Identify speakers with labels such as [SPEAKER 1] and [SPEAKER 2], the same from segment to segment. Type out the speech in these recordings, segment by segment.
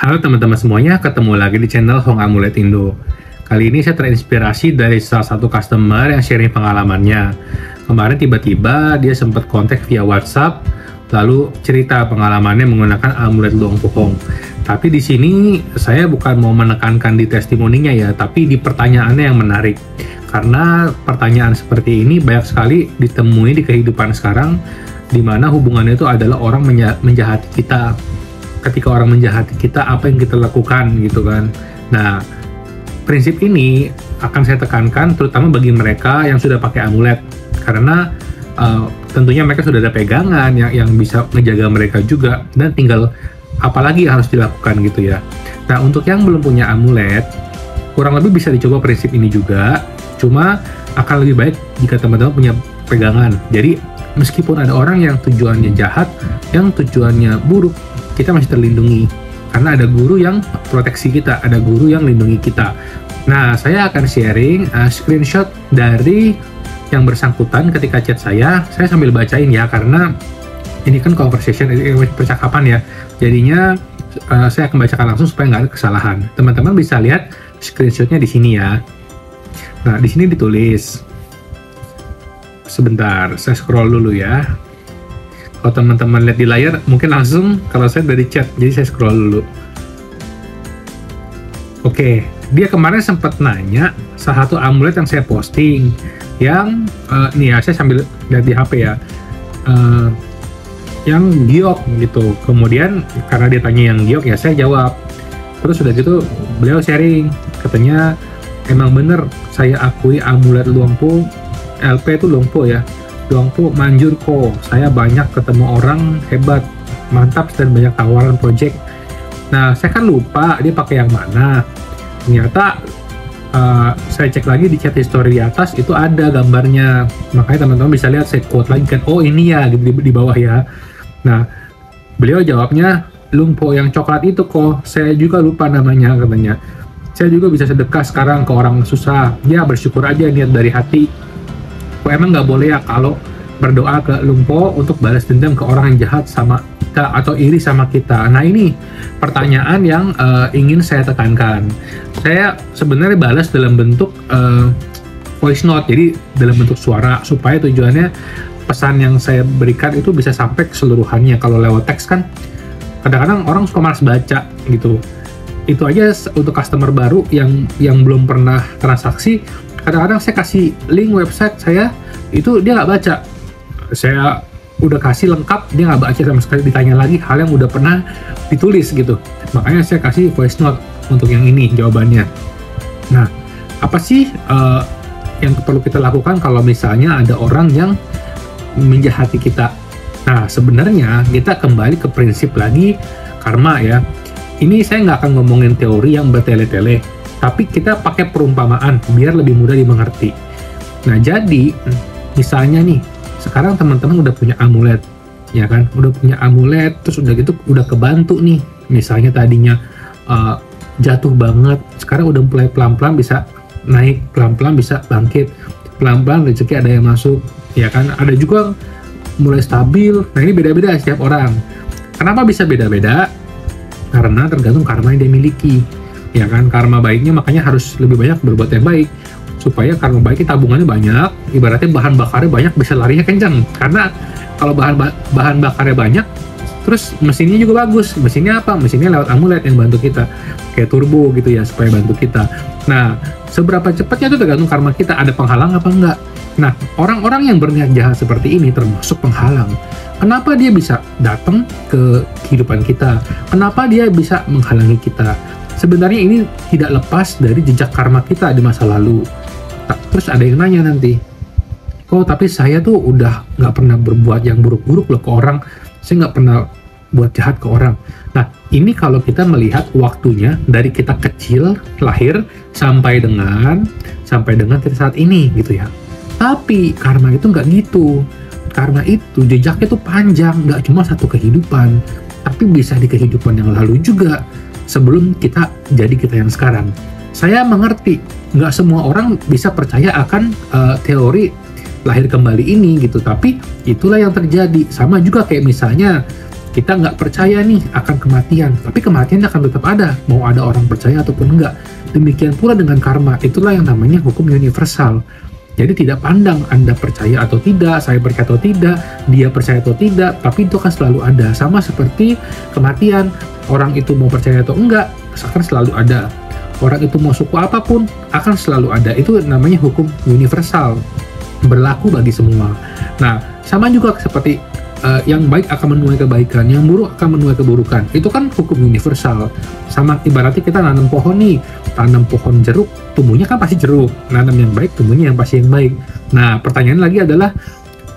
[SPEAKER 1] Halo teman-teman semuanya, ketemu lagi di channel Hong Amulet Indo. Kali ini saya terinspirasi dari salah satu customer yang sharing pengalamannya. Kemarin tiba-tiba dia sempat kontak via WhatsApp, lalu cerita pengalamannya menggunakan amulet Luang Pu Hong. Tapi di sini saya bukan mau menekankan di testimoninya ya, tapi di pertanyaannya yang menarik. Karena pertanyaan seperti ini banyak sekali ditemui di kehidupan sekarang, di mana hubungannya itu adalah orang menjahati kita. Ketika orang menjahati kita, apa yang kita lakukan gitu kan. Nah, prinsip ini akan saya tekankan terutama bagi mereka yang sudah pakai amulet, karena tentunya mereka sudah ada pegangan yang bisa menjaga mereka juga, dan tinggal apalagi yang harus dilakukan gitu ya. Nah, untuk yang belum punya amulet, kurang lebih bisa dicoba prinsip ini juga, cuma akan lebih baik jika teman-teman punya pegangan. Jadi meskipun ada orang yang tujuannya jahat, yang tujuannya buruk, kita masih terlindungi karena ada guru yang proteksi kita, ada guru yang lindungi kita. Nah, saya akan sharing screenshot dari yang bersangkutan ketika chat saya sambil bacain ya, karena ini kan conversation, percakapan ya, jadinya saya akan bacakan langsung supaya nggak ada kesalahan. Teman-teman bisa lihat screenshotnya di sini ya. Nah, di sini ditulis, sebentar, saya scroll dulu ya. Kalau teman-teman lihat di layar, mungkin langsung, kalau saya dari chat, jadi saya scroll dulu. Oke, dia kemarin sempat nanya salah satu amulet yang saya posting, yang, nih ya, saya sambil lihat di HP ya, yang giok gitu. Kemudian, karena dia tanya yang giok, ya saya jawab. Terus udah gitu, beliau sharing, katanya, emang bener, saya akui amulet Luang Pu, LP itu Luang Pu ya, Luang Pu manjur kok, saya banyak ketemu orang hebat, mantap, dan banyak tawaran project. Nah, saya kan lupa dia pakai yang mana. Ternyata saya cek lagi di chat history di atas, itu ada gambarnya. Makanya teman-teman bisa lihat, saya quote lagi kan, oh ini ya, gitu, di bawah ya. Nah, beliau jawabnya, Luang Pu yang coklat itu kok, saya juga lupa namanya katanya. Saya juga bisa sedekah sekarang ke orang susah, ya bersyukur aja niat dari hati. Kok emang nggak boleh ya kalau berdoa ke Luang Pu untuk balas dendam ke orang yang jahat sama kita atau iri sama kita? Nah, ini pertanyaan yang ingin saya tekankan. Saya sebenarnya balas dalam bentuk voice note, jadi dalam bentuk suara, supaya tujuannya pesan yang saya berikan itu bisa sampai keseluruhannya. Kalau lewat teks kan kadang-kadang orang suka malas baca gitu. Itu aja untuk customer baru yang belum pernah transaksi, kadang-kadang saya kasih link website saya, itu dia nggak baca. Saya udah kasih lengkap, dia nggak baca sama sekali, ditanya lagi hal yang udah pernah ditulis gitu. Makanya saya kasih voice note untuk yang ini jawabannya. Nah, apa sih yang perlu kita lakukan kalau misalnya ada orang yang menjahati kita? Nah, sebenarnya kita kembali ke prinsip lagi karma ya. Ini saya nggak akan ngomongin teori yang bertele-tele, tapi kita pakai perumpamaan biar lebih mudah dimengerti. Nah, jadi misalnya nih, sekarang teman-teman udah punya amulet, ya kan? Udah punya amulet, terus udah gitu udah kebantu nih. Misalnya tadinya jatuh banget, sekarang udah mulai pelan-pelan bisa naik, pelan-pelan bisa bangkit, pelan-pelan rezeki ada yang masuk, ya kan? Ada juga mulai stabil. Nah, ini beda-beda setiap orang. Kenapa bisa beda-beda? Karena tergantung karma yang dia miliki. Ya kan, karma baiknya makanya harus lebih banyak berbuat yang baik, supaya karma baiknya tabungannya banyak, ibaratnya bahan bakarnya banyak, bisa larinya kencang. Karena kalau bahan bakarnya banyak, terus mesinnya juga bagus. Mesinnya apa? Mesinnya lewat amulet yang bantu kita, kayak turbo gitu ya, supaya bantu kita. Nah, seberapa cepatnya itu tergantung karma kita, ada penghalang apa enggak. Nah, orang-orang yang berniat jahat seperti ini termasuk penghalang. Kenapa dia bisa datang ke kehidupan kita? Kenapa dia bisa menghalangi kita? Sebenarnya ini tidak lepas dari jejak karma kita di masa lalu. Terus ada yang nanya nanti, kok tapi saya tuh udah nggak pernah berbuat yang buruk-buruk loh ke orang, saya nggak pernah buat jahat ke orang. Nah, ini kalau kita melihat waktunya dari kita kecil, lahir, sampai dengan saat ini gitu ya. Tapi karma itu nggak gitu. Karena itu jejaknya tuh panjang, nggak cuma satu kehidupan, tapi bisa di kehidupan yang lalu juga, sebelum kita jadi kita yang sekarang. Saya mengerti, nggak semua orang bisa percaya akan teori lahir kembali ini gitu, tapi itulah yang terjadi. Sama juga kayak misalnya kita nggak percaya nih akan kematian, tapi kematian akan tetap ada, mau ada orang percaya ataupun enggak. Demikian pula dengan karma, itulah yang namanya hukum universal. Jadi tidak pandang Anda percaya atau tidak, saya percaya atau tidak, dia percaya atau tidak, tapi itu akan selalu ada. Sama seperti kematian, orang itu mau percaya atau enggak, akan selalu ada. Orang itu mau suku apapun, akan selalu ada. Itu namanya hukum universal, berlaku bagi semua. Nah, sama juga seperti yang baik akan menuai kebaikan, yang buruk akan menuai keburukan. Itu kan hukum universal. Sama ibaratnya kita nanam pohon nih, tanam pohon jeruk, tumbuhnya kan pasti jeruk. Nanam yang baik, tumbuhnya yang pasti yang baik. Nah, pertanyaan lagi adalah,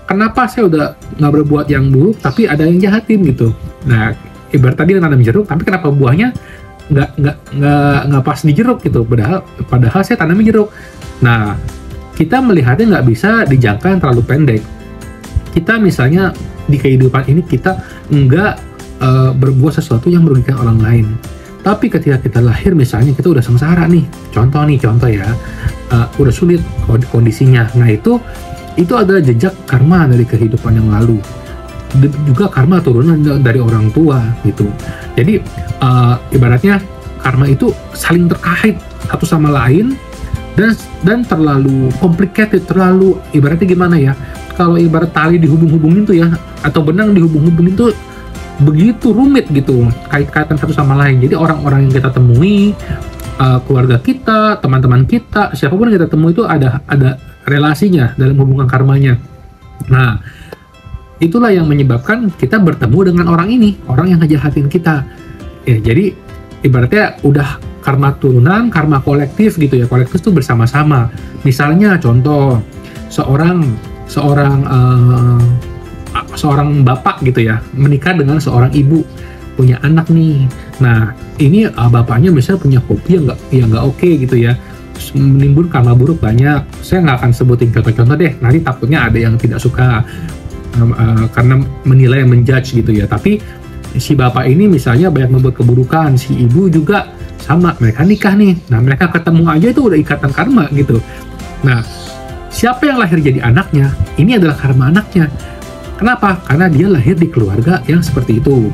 [SPEAKER 1] kenapa saya udah nggak berbuat yang buruk, tapi ada yang jahatin gitu? Nah, ibarat tadi nanam jeruk, tapi kenapa buahnya nggak pas di jeruk gitu? Padahal saya tanamnya jeruk. Nah, kita melihatnya nggak bisa dijangka yang terlalu pendek. Kita misalnya di kehidupan ini kita nggak berbuat sesuatu yang merugikan orang lain. Tapi ketika kita lahir misalnya kita udah sengsara nih, contoh ya, udah sulit kondisinya. Nah itu adalah jejak karma dari kehidupan yang lalu. Juga karma turunan dari orang tua gitu. Jadi ibaratnya karma itu saling terkait satu sama lain dan terlalu complicated, terlalu ibaratnya gimana ya? Kalau ibarat tali dihubung-hubungin tuh ya, atau benang dihubung-hubungin tuh begitu rumit gitu, kait-kaitan satu sama lain. Jadi orang-orang yang kita temui, keluarga kita, teman-teman kita, siapapun yang kita temui itu ada relasinya dalam hubungan karmanya. Nah, itulah yang menyebabkan kita bertemu dengan orang ini, orang yang ngejahatin kita. Ya, jadi ibaratnya udah karma turunan, karma kolektif gitu ya. Kolektif itu bersama-sama. Misalnya contoh, seorang bapak gitu ya menikah dengan seorang ibu, punya anak nih. Nah ini bapaknya misalnya punya hobi yang nggak oke gitu ya, menimbun karma buruk banyak. Saya nggak akan sebutin contoh-contoh deh, nanti takutnya ada yang tidak suka karena menilai, menjudge gitu ya. Tapi si bapak ini misalnya banyak membuat keburukan, si ibu juga sama, mereka nikah nih. Nah mereka ketemu aja itu udah ikatan karma gitu. Nah siapa yang lahir jadi anaknya, ini adalah karma anaknya. Kenapa? Karena dia lahir di keluarga yang seperti itu.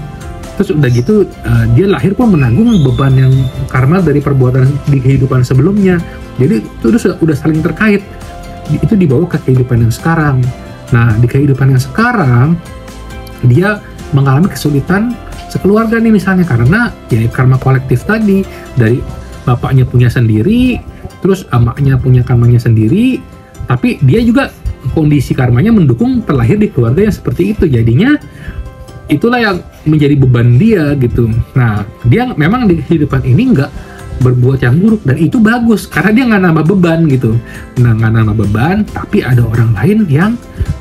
[SPEAKER 1] Terus udah gitu, dia lahir pun menanggung beban yang karma dari perbuatan di kehidupan sebelumnya. Jadi itu udah saling terkait. Itu dibawa ke kehidupan yang sekarang. Nah, di kehidupan yang sekarang, dia mengalami kesulitan sekeluarga nih misalnya. Karena ya karma kolektif tadi, dari bapaknya punya sendiri, terus emaknya punya karmanya sendiri, tapi dia juga kondisi karmanya mendukung terlahir di keluarga yang seperti itu. Jadinya itulah yang menjadi beban dia gitu. Nah dia memang di kehidupan ini nggak berbuat yang buruk, dan itu bagus karena dia nggak nambah beban gitu. Nah nggak nambah beban, tapi ada orang lain yang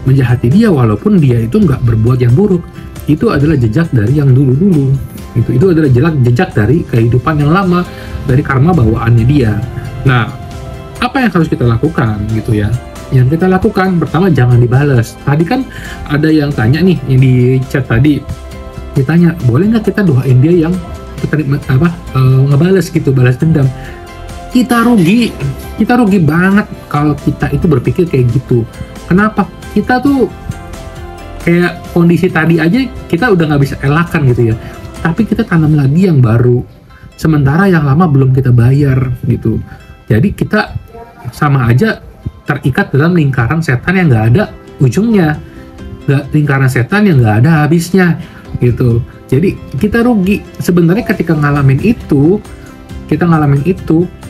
[SPEAKER 1] menjahati dia walaupun dia itu nggak berbuat yang buruk. Itu adalah jejak dari yang dulu-dulu. Itu adalah jejak dari kehidupan yang lama, dari karma bawaannya dia. Nah apa yang harus kita lakukan gitu ya? Yang kita lakukan pertama, jangan dibalas. Tadi kan ada yang tanya nih, yang di chat tadi ditanya, boleh nggak kita doain dia yang ngebales gitu, balas dendam? Kita rugi banget kalau kita itu berpikir kayak gitu. Kenapa? Kita tuh kayak kondisi tadi aja kita udah nggak bisa elakan gitu ya, tapi kita tanam lagi yang baru, sementara yang lama belum kita bayar gitu. Jadi kita sama aja terikat dalam lingkaran setan yang nggak ada ujungnya, lingkaran setan yang nggak ada habisnya gitu. Jadi kita rugi sebenarnya ketika ngalamin itu.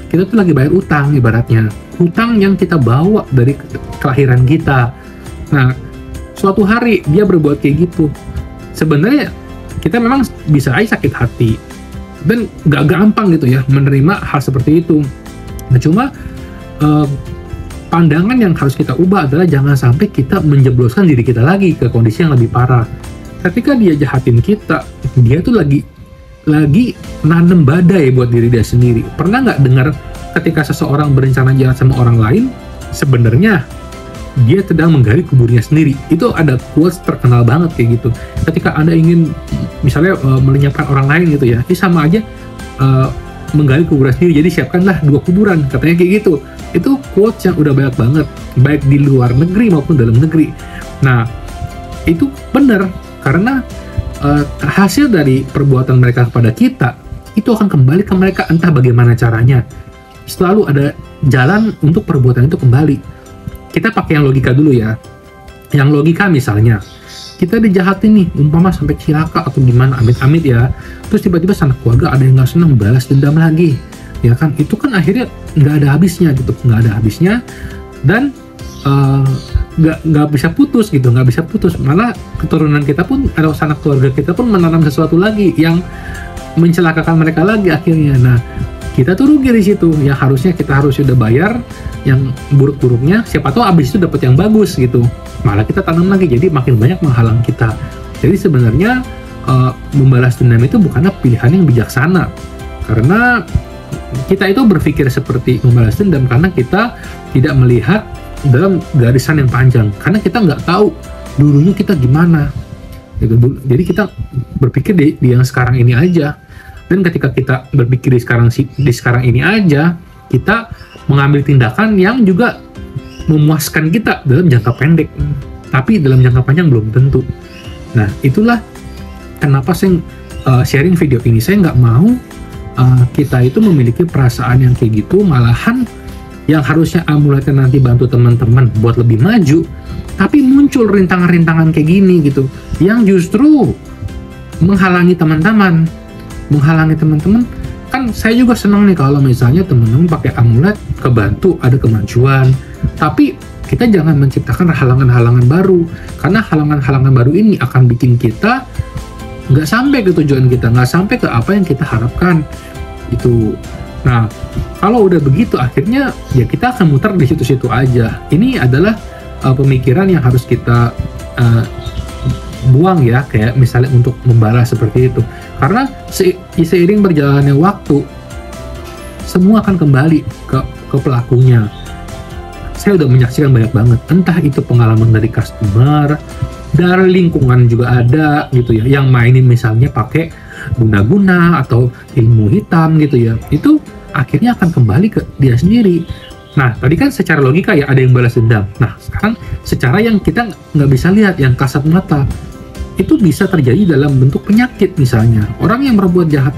[SPEAKER 1] Kita tuh lagi bayar utang, ibaratnya hutang yang kita bawa dari kelahiran kita. Nah suatu hari dia berbuat kayak gitu, sebenarnya kita memang bisa aja sakit hati dan nggak gampang gitu ya menerima hal seperti itu. Nah cuma pandangan yang harus kita ubah adalah jangan sampai kita menjebloskan diri kita lagi ke kondisi yang lebih parah. Ketika dia jahatin kita, dia tuh lagi nanem badai buat diri dia sendiri. Pernah nggak dengar ketika seseorang berencana jahat sama orang lain, sebenarnya dia sedang menggali kuburnya sendiri? Itu ada quotes terkenal banget kayak gitu. Ketika Anda ingin misalnya melenyapkan orang lain gitu ya, ini sama aja menggali kuburan sendiri. Jadi siapkanlah 2 kuburan, katanya kayak gitu. Itu quotes yang udah banyak banget, baik di luar negeri maupun dalam negeri. Nah itu benar, karena hasil dari perbuatan mereka kepada kita itu akan kembali ke mereka, entah bagaimana caranya. Selalu ada jalan untuk perbuatan itu kembali. Kita pakai yang logika dulu ya. Yang logika misalnya, kita dijahatin nih, umpama sampai cilaka atau gimana, amit-amit ya. Terus tiba-tiba sanak keluarga ada yang nggak senang, balas dendam lagi. Ya kan, itu kan akhirnya nggak ada habisnya gitu, nggak ada habisnya. Dan nggak bisa putus gitu, nggak bisa putus. Malah keturunan kita pun, atau sanak keluarga kita pun menanam sesuatu lagi yang mencelakakan mereka lagi akhirnya. Nah, kita tuh rugi di situ. Yang harusnya kita harus sudah bayar yang buruk-buruknya, siapa tahu abis itu dapat yang bagus gitu. Malah kita tanam lagi, jadi makin banyak menghalang kita. Jadi sebenarnya membalas dendam itu bukanlah pilihan yang bijaksana, karena kita itu berpikir seperti membalas dendam karena kita tidak melihat dalam garisan yang panjang, karena kita nggak tahu dulunya kita gimana gitu. Jadi kita berpikir di yang sekarang ini aja, dan ketika kita berpikir di sekarang ini aja, kita mengambil tindakan yang juga memuaskan kita dalam jangka pendek, tapi dalam jangka panjang belum tentu. Nah, itulah kenapa saya sharing video ini. Saya nggak mau kita itu memiliki perasaan yang kayak gitu, malahan yang harusnya amuletnya nanti bantu teman-teman buat lebih maju, tapi muncul rintangan-rintangan kayak gini gitu, yang justru menghalangi teman-teman. Kan saya juga senang nih kalau misalnya teman-teman pakai amulet, kebantu, ada kemajuan. Tapi kita jangan menciptakan halangan-halangan baru, karena halangan-halangan baru ini akan bikin kita nggak sampai ke tujuan kita, nggak sampai ke apa yang kita harapkan gitu. Nah, kalau udah begitu akhirnya ya kita akan muter di situ-situ aja. Ini adalah pemikiran yang harus kita buang ya, kayak misalnya untuk membalas seperti itu. Karena seiring berjalannya waktu, semua akan kembali ke pelakunya. Saya udah menyaksikan banyak banget, entah itu pengalaman dari customer, dari lingkungan juga ada gitu ya, yang mainin misalnya pakai guna-guna atau ilmu hitam gitu ya, itu akhirnya akan kembali ke dia sendiri. Nah, tadi kan secara logika ya ada yang balas dendam. Nah, sekarang secara yang kita nggak bisa lihat, yang kasat mata, itu bisa terjadi dalam bentuk penyakit misalnya. Orang yang berbuat jahat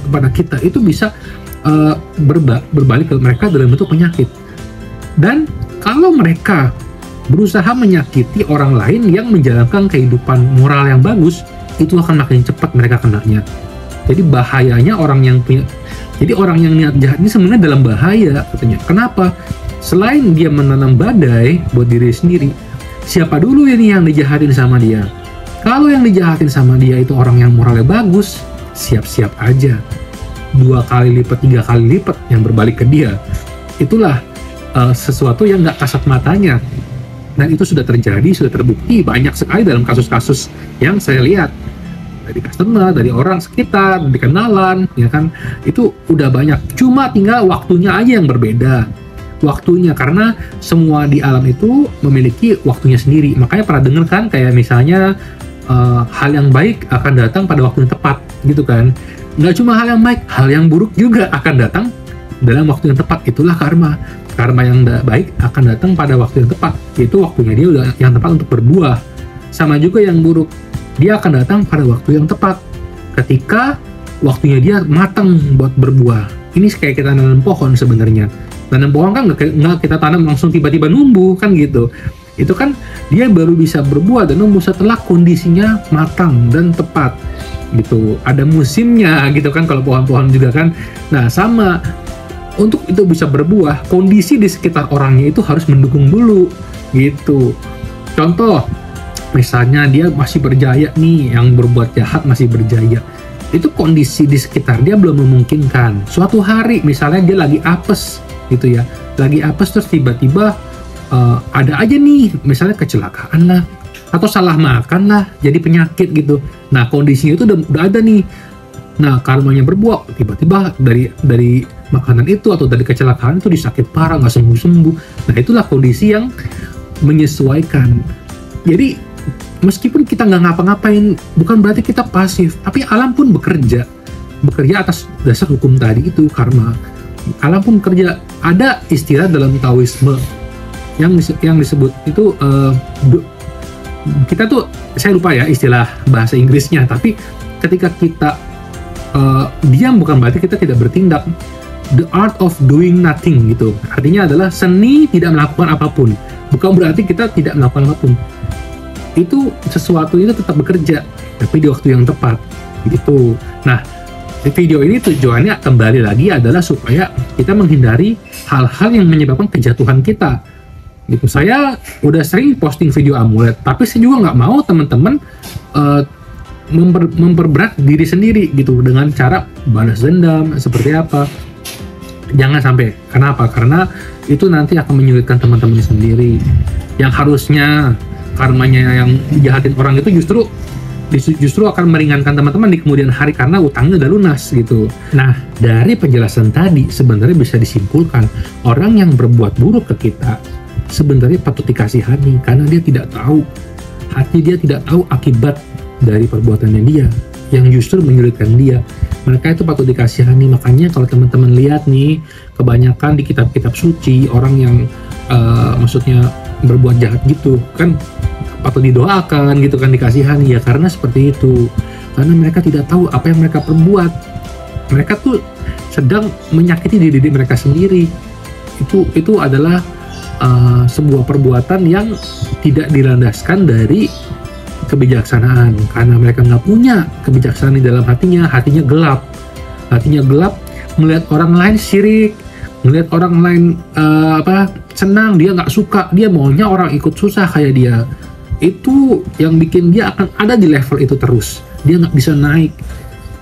[SPEAKER 1] kepada kita itu bisa berbalik ke mereka dalam bentuk penyakit. Dan kalau mereka berusaha menyakiti orang lain yang menjalankan kehidupan moral yang bagus, itu akan makin cepat mereka kenanya. Jadi bahayanya orang yang niat jahat ini sebenarnya dalam bahaya katanya. Kenapa? Selain dia menanam badai buat diri sendiri, siapa dulu ini yang dijahatin sama dia? Kalau yang dijahatin sama dia itu orang yang moralnya bagus, siap-siap aja 2 kali lipat, 3 kali lipat yang berbalik ke dia. Itulah sesuatu yang nggak kasat matanya. Dan itu sudah terjadi, sudah terbukti banyak sekali dalam kasus-kasus yang saya lihat. Dari customer, dari orang sekitar, dari kenalan, ya kan, itu udah banyak. Cuma tinggal waktunya aja yang berbeda. Waktunya, karena semua di alam itu memiliki waktunya sendiri. Makanya pernah denger kan, kayak misalnya hal yang baik akan datang pada waktu yang tepat, gitu kan. Nggak cuma hal yang baik, hal yang buruk juga akan datang dalam waktu yang tepat. Itulah karma. Karma yang baik akan datang pada waktu yang tepat, yaitu waktunya dia udah yang tepat untuk berbuah. Sama juga yang buruk, dia akan datang pada waktu yang tepat, ketika waktunya dia matang buat berbuah. Ini kayak kita nanam pohon sebenarnya. Nanam pohon kan nggak kita tanam langsung tiba-tiba numbuh kan gitu. Itu kan dia baru bisa berbuah dan numbuh setelah kondisinya matang dan tepat gitu. Ada musimnya gitu kan kalau pohon-pohon juga kan. Nah, sama. Untuk itu bisa berbuah, kondisi di sekitar orangnya itu harus mendukung dulu gitu. Contoh, misalnya dia masih berjaya nih, yang berbuat jahat masih berjaya, itu kondisi di sekitar dia belum memungkinkan. Suatu hari misalnya dia lagi apes gitu ya, lagi apes terus tiba-tiba ada aja nih misalnya kecelakaan lah, atau salah makan lah, jadi penyakit gitu. Nah, kondisinya itu udah ada nih. Nah, karmanya berbuah, tiba-tiba dari makanan itu atau dari kecelakaan itu disakit parah, nggak sembuh-sembuh. Nah, itulah kondisi yang menyesuaikan. Jadi, meskipun kita nggak ngapa-ngapain, bukan berarti kita pasif, tapi alam pun bekerja atas dasar hukum tadi itu, karma. Alam pun bekerja. Ada istilah dalam Taoisme yang disebut itu kita tuh, saya lupa ya istilah bahasa Inggrisnya, tapi ketika kita diam bukan berarti kita tidak bertindak. The art of doing nothing gitu, artinya adalah seni tidak melakukan apapun, bukan berarti kita tidak melakukan apapun. Itu sesuatu itu tetap bekerja, tapi di waktu yang tepat gitu. Nah, di video ini tujuannya kembali lagi adalah supaya kita menghindari hal-hal yang menyebabkan kejatuhan kita gitu. Saya udah sering posting video amulet, tapi saya juga nggak mau teman-teman memperberat diri sendiri gitu dengan cara balas dendam seperti apa. Jangan sampai. Kenapa? Karena itu nanti akan menyulitkan teman-teman sendiri. Yang harusnya karmanya yang dijahatin orang itu justru akan meringankan teman-teman di kemudian hari karena utangnya udah lunas gitu. Nah, dari penjelasan tadi sebenarnya bisa disimpulkan orang yang berbuat buruk ke kita sebenarnya patut dikasihani karena dia tidak tahu, hati dia tidak tahu akibat dari perbuatannya dia yang justru menyulitkan dia. Mereka itu patut dikasihani. Makanya kalau teman-teman lihat nih, kebanyakan di kitab-kitab suci orang yang maksudnya berbuat jahat gitu kan patut didoakan gitu kan, dikasihani ya, karena seperti itu. Karena mereka tidak tahu apa yang mereka perbuat. Mereka tuh sedang menyakiti diri mereka sendiri. Itu adalah sebuah perbuatan yang tidak dilandaskan dari kebijaksanaan, karena mereka nggak punya kebijaksanaan di dalam hatinya gelap melihat orang lain syirik, melihat orang lain senang, dia nggak suka, dia maunya orang ikut susah kayak dia. Itu yang bikin dia akan ada di level itu terus, dia nggak bisa naik.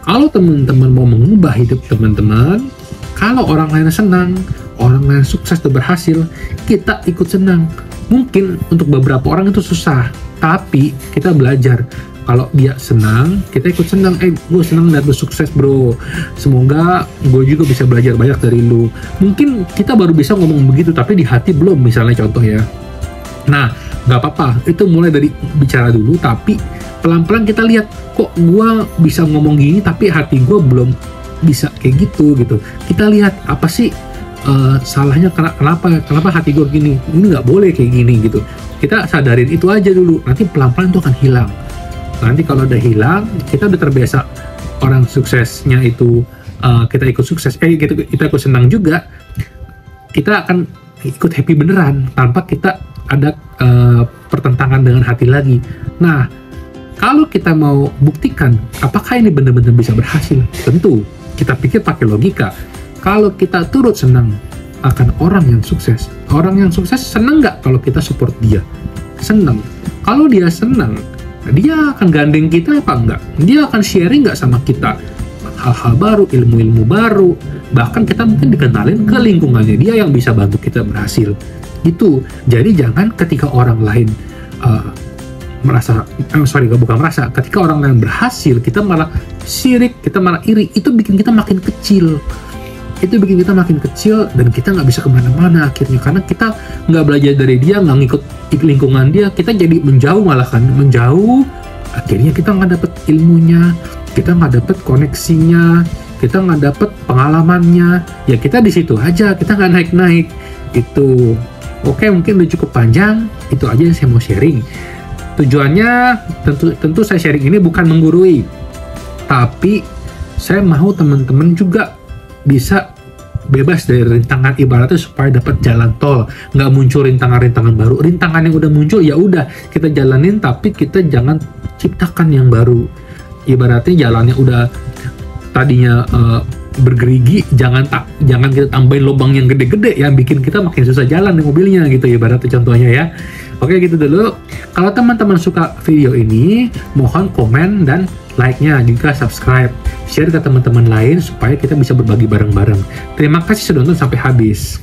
[SPEAKER 1] Kalau teman-teman mau mengubah hidup teman-teman, kalau orang lain senang, orang lain sukses dan berhasil, kita ikut senang. Mungkin untuk beberapa orang itu susah, tapi kita belajar. Kalau dia senang, kita ikut senang. Gue senang lihat lu sukses bro, semoga gue juga bisa belajar banyak dari lu. Mungkin kita baru bisa ngomong begitu, tapi di hati belum, misalnya contoh ya. Nah, nggak apa-apa, itu mulai dari bicara dulu, tapi pelan-pelan kita lihat, kok gue bisa ngomong gini, tapi hati gue belum bisa kayak gitu. Kita lihat apa sih salahnya, kenapa hati gue gini, ini nggak boleh kayak gini gitu. Kita sadarin itu aja dulu, nanti pelan-pelan itu akan hilang. Nanti kalau udah hilang, kita udah terbiasa orang suksesnya itu kita ikut sukses, kita ikut senang juga, kita akan ikut happy beneran tanpa kita ada pertentangan dengan hati lagi. Nah, kalau kita mau buktikan apakah ini benar-benar bisa berhasil, tentu kita pikir pakai logika. Kalau kita turut senang akan orang yang sukses senang nggak kalau kita support dia? Senang. Kalau dia senang, dia akan gandeng kita apa enggak? Dia akan sharing nggak sama kita hal-hal baru, ilmu-ilmu baru, bahkan kita mungkin dikenalin ke lingkungannya dia yang bisa bantu kita berhasil. Itu. Jadi jangan ketika orang lain ketika orang lain berhasil, kita malah sirik, kita malah iri, itu bikin kita makin kecil. Dan kita nggak bisa kemana-mana akhirnya, karena kita nggak belajar dari dia, nggak ngikut lingkungan dia, kita jadi menjauh, akhirnya kita nggak dapet ilmunya, kita nggak dapet koneksinya, kita nggak dapet pengalamannya, ya kita di situ aja, kita nggak naik-naik. Itu. Oke, mungkin udah cukup panjang, itu aja yang saya mau sharing. Tujuannya tentu saya sharing ini bukan menggurui, tapi saya mau teman-teman juga bisa bebas dari rintangan, ibaratnya supaya dapat jalan tol, nggak muncul rintangan-rintangan baru. Rintangan yang udah muncul ya udah kita jalanin, tapi kita jangan ciptakan yang baru. Ibaratnya jalannya udah tadinya bergerigi, jangan kita tambahin lubang yang gede-gede yang bikin kita makin susah jalan di mobilnya gitu, ibaratnya contohnya ya. Oke, gitu dulu. Kalau teman-teman suka video ini, mohon komen dan like-nya, juga subscribe, share ke teman-teman lain supaya kita bisa berbagi bareng-bareng. Terima kasih sudah nonton sampai habis.